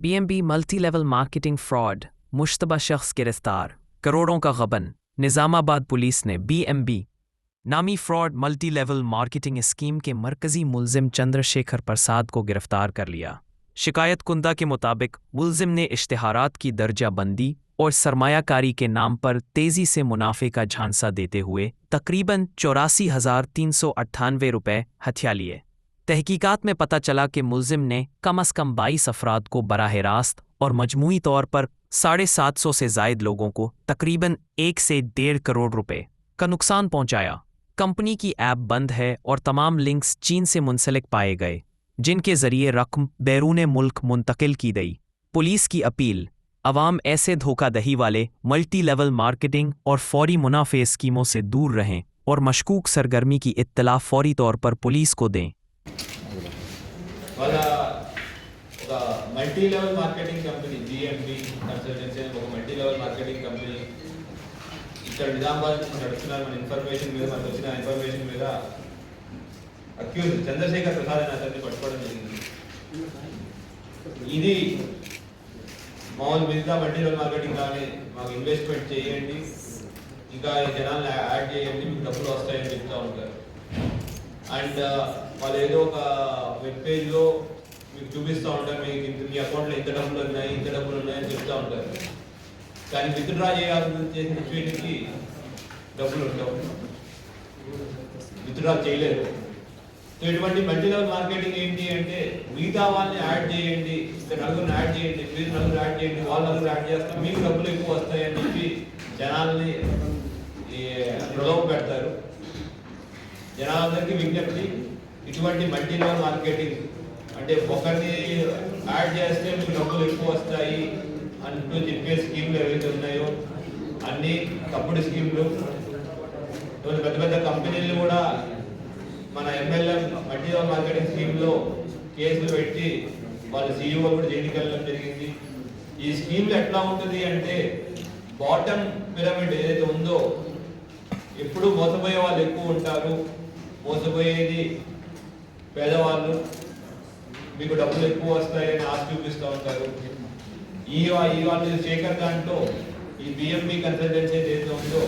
BMB multi level marketing fraud, Mushtaba शख्स गिरफ्तार, करोड़ों का गबन। निजामाबाद पुलिस ने बीएमबी नामी fraud multi level marketing scheme के मरकजी मुलजिम चंद्रशेखर प्रसाद को गिरफ्तार कर लिया। शिकायत कुंदा के मुताबिक मुलजिम ने इश्तिहारात की दर्जाबंदी और सरमायाकारी के नाम पर तेजी से मुनाफे का झांसा देते हुए तकरीबन 84,398 रुपये हथिया लिए। तहकीकात में पता चला कि मुलजिम ने कम अज़ कम 22 अफराद को बराह रास्त और मजमूई तौर पर 750 से जायद लोगों को तकरीबन 1 से 1.5 करोड़ रुपए का नुकसान पहुंचाया। कंपनी की ऐप बंद है और तमाम लिंक्स चीन से मुंसलिक पाए गए, जिनके जरिए रकम बैरून मुल्क मुंतकिल की गई। पुलिस की अपील, अवाम ऐसे धोखाधही वाले मल्टी लेवल मार्केटिंग और फौरी मुनाफे स्कीमों से दूर रहें और मशकूक सरगर्मी की इत्तला फौरी तौर पर पुलिस को दें। Multi level marketing company BMB consultancy ఒక మల్టీ లెవెల్ మార్కెటింగ్ కంపెనీ ఇక్కడ నిజామాబాద్ నడుస్తున్నారు. మన ఇన్ఫర్మేషన్ మీద మనకు వచ్చిన ఇన్ఫర్మేషన్ మీద అక్యూజ్ చంద్రశేఖర్ ప్రసాద్ అనే అతన్ని పట్టుకోవడం జరిగింది. ఇది మామూలు మిగతా మల్టీ లెవెల్ మార్కెటింగ్ కానీ మాకు ఇన్వెస్ట్మెంట్ చేయండి, ఇంకా జనాలను యాడ్ చేయండి, మీకు డబ్బులు వస్తాయని చెప్తూ ఉంటారు. అండ్ వాళ్ళు ఏదో ఒక వెబ్ పేజ్లో మీకు చూపిస్తూ ఉంటారు, మీకు మీ అకౌంట్లో ఇంత డబ్బులు ఉన్నాయని చెప్తూ ఉంటారు. కానీ విత్డ్రా చేయాల్సి చేసిన సిచ్యువేషన్కి డబ్బులు ఉంటావు, విత్డ్రా చేయలేరు. సో ఇటువంటి మల్టీ లెవెల్ మార్కెటింగ్ ఏంటి అంటే మిగతా వాళ్ళని యాడ్ చేయండి, ఇంత నలుగురిని యాడ్ చేయండి, మీరు నలుగురు యాడ్ చేయండి, వాళ్ళు నలుగురు యాడ్ చేస్తాం, మీకు డబ్బులు ఎక్కువ వస్తాయని చెప్పి జనాల్ని ప్రలోభ పెడతారు. జనాలందరికీ విజ్ఞప్తి, ఇటువంటి మల్టీ లెవెల్ మార్కెటింగ్ అంటే ఒకరిని యాడ్ చేస్తే మీకు డబ్బులు ఎక్కువ వస్తాయి అంటూ చెప్పే స్కీమ్లు ఏవైతే ఉన్నాయో అన్నీ తప్పుడు స్కీమ్లు. పెద్ద పెద్ద కంపెనీలు కూడా మన ఎంఎల్ఎం మల్టీ లెవెల్ మార్కెటింగ్ స్కీమ్లో కేసులు పెట్టి వాళ్ళ సీఈఓ కూడా జైలుకి వెళ్ళడం జరిగింది. ఈ స్కీమ్లు ఎట్లా ఉంటుంది అంటే బాటమ్ పిరమిడ్ ఏదైతే ఉందో ఎప్పుడు మోసపోయే వాళ్ళు ఎక్కువ ఉంటారు, మోసపోయేది పేదవాళ్ళు, మీకు డబ్బులు ఎక్కువ వస్తాయని ఆశ చూపిస్తూ ఉంటారు. ఈ వాళ్ళు శేఖర్ దాంట్లో ఈ బిఎంబి కన్సల్టెన్సీ ఏదైతే ఉందో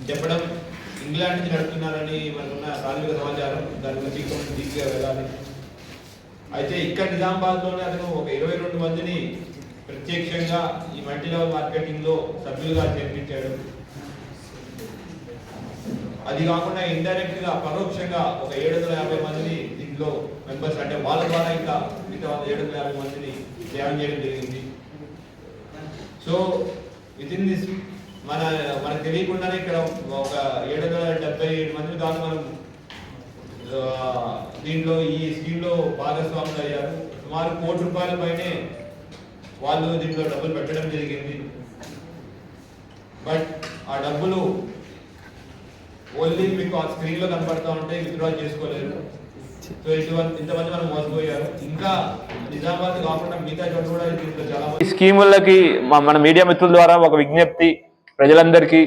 చెప్పడం ఇంగ్లాండ్ నుంచి నడుపుతున్నారని మనకున్న ప్రాథమిక సమాచారం. దాని గురించి కొంచెం డీప్గా వెళ్ళాలి. అయితే ఇక్కడ నిజామాబాద్లోనే అతను ఒక 22 మందిని ప్రత్యక్షంగా ఈ మల్టీ లెవెల్ మార్కెటింగ్లో సభ్యులుగా చేర్పించాడు. అది కాకుండా ఇండైరెక్ట్గా పరోక్షంగా ఒక 750 మందిని దీంట్లో మెంబర్స్ అంటే వాళ్ళ ద్వారా ఇంకా మిగతా 750 మందిని జాయిన్ చేయడం జరిగింది. సో విత్ ఇన్ దిస్ మనకు తెలియకుండానే ఇక్కడ ఒక 777 మంది దాకా మనం దీంట్లో ఈ స్కీమ్లో భాగస్వాములు అయ్యారు. సుమారు ₹1 కోటి పైనే వాళ్ళు దీంట్లో డబ్బులు పెట్టడం జరిగింది. బట్ ఆ డబ్బులు ఓన్లీ మీకు ఆ స్క్రీన్లో కనపడతా ఉంటే విత్డ్రా చేసుకోలేరు. సో ఇంతమంది మనం మోసపోయారు. ఇంకా నిజామాబాద్ కాకుండా మిగతా చోట కూడా దీంట్లో చాలా స్కీములకి మన మీడియా మిత్రుల ద్వారా ఒక విజ్ఞప్తి, ప్రజలందరికీ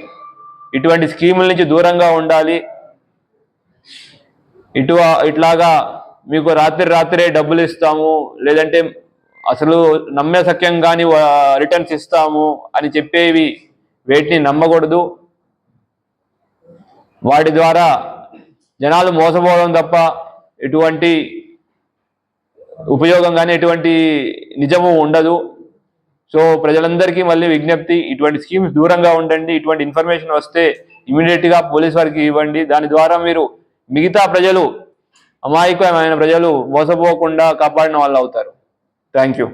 ఇటువంటి స్కీముల నుంచి దూరంగా ఉండాలి. ఇట్లాగా మీకు రాత్రే డబ్బులు ఇస్తాము, లేదంటే అసలు నమ్మే సఖ్యం కానీ రిటర్న్స్ ఇస్తాము అని చెప్పేవి వేటిని నమ్మకూడదు. వాటి ద్వారా జనాలు మోసపోవడం తప్ప ఎటువంటి ఉపయోగం కానీ ఎటువంటి నిజము ఉండదు. సో ప్రజలందరికీ మళ్ళీ విజ్ఞప్తి, ఇటువంటి స్కీమ్స్ దూరంగా ఉండండి. ఇటువంటి ఇన్ఫర్మేషన్ వస్తే ఇమీడియట్గా పోలీస్ వారికి ఇవ్వండి. దాని ద్వారా మీరు మిగతా ప్రజలు, అమాయకమైన ప్రజలు మోసపోకుండా కాపాడిన వాళ్ళు అవుతారు. Thank you.